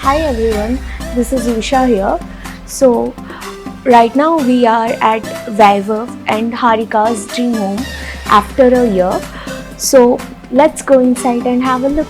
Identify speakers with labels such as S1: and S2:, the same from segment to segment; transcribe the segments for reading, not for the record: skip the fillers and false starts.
S1: Hi everyone, this is Usha here. So, right now we are at Vaibhav and Harika's dream home after a year. So, let's go inside and have a look.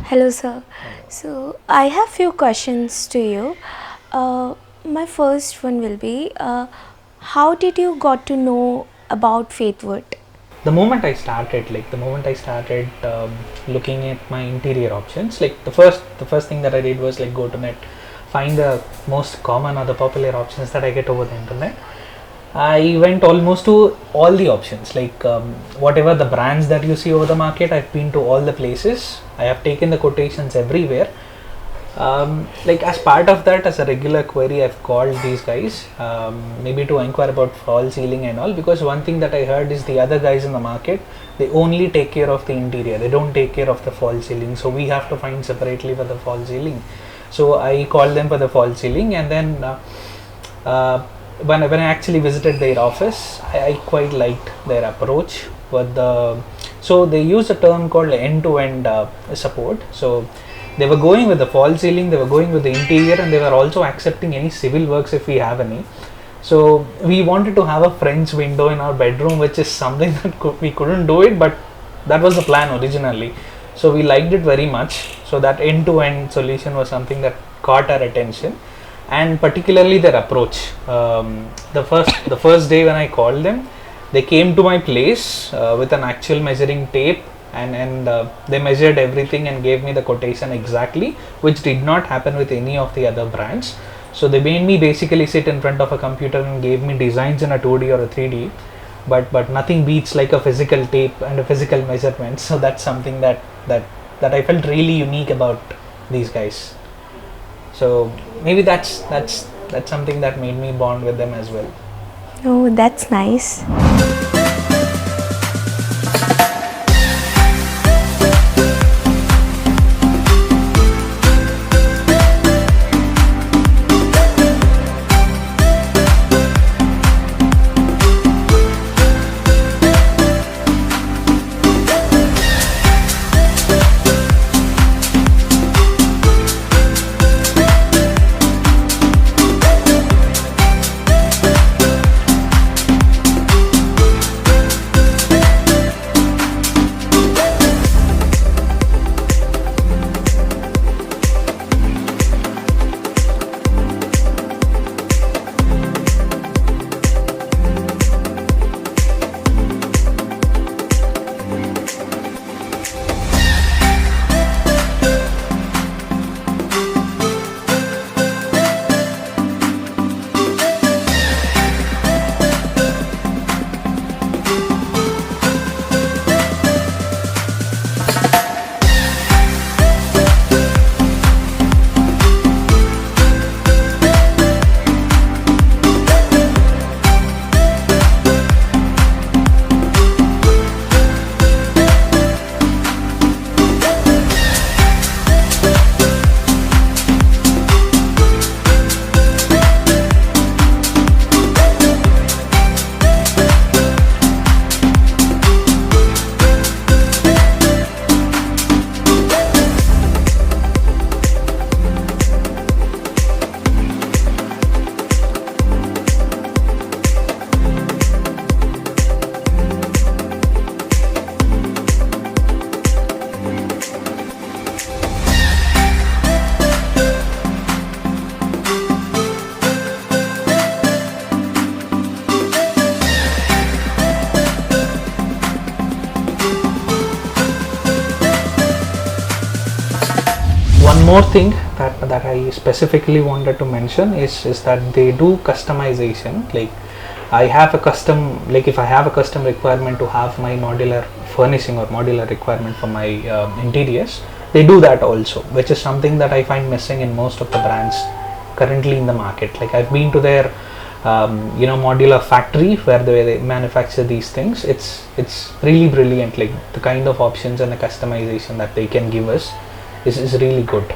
S1: Hello, sir. So, I have few questions to you. My first one will be, how did you got to know about Faithwood?
S2: The moment I started looking at my interior options, like the first thing that I did was like go to net, find the most common or the popular options that I get over the internet. I went almost to all the options, like whatever the brands that you see over the market. I've been to all the places. I have taken the quotations everywhere. Like as part of that, as a regular query, I've called these guys, maybe to inquire about fall ceiling and all, because one thing that I heard is the other guys in the market, they only take care of the interior, they don't take care of the fall ceiling, so we have to find separately for the fall ceiling. So I called them for the fall ceiling, and then when I actually visited their office, I quite liked their approach with so they use a term called end-to-end support. So they were going with the fall ceiling, they were going with the interior, and they were also accepting any civil works if we have any. So we wanted to have a French window in our bedroom, which is something that we couldn't do it, but that was the plan originally. So we liked it very much. So that end-to-end solution was something that caught our attention, and particularly their approach. The first day when I called them, they came to my place with an actual measuring tape, and they measured everything and gave me the quotation exactly, which did not happen with any of the other brands. So they made me basically sit in front of a computer and gave me designs in a 2D or a 3D, but nothing beats like a physical tape and a physical measurement. So that's something that I felt really unique about these guys. So maybe that's something that made me bond with them as well.
S1: Oh, that's nice.
S2: one more thing that I specifically wanted to mention is that they do customization. Like I have a custom, like if I have a custom requirement to have my modular furnishing or modular requirement for my interiors, they do that also, which is something that I find missing in most of the brands currently in the market. Like I've been to their modular factory where they manufacture these things. It's really brilliant. Like the kind of options and the customization that they can give us is really good.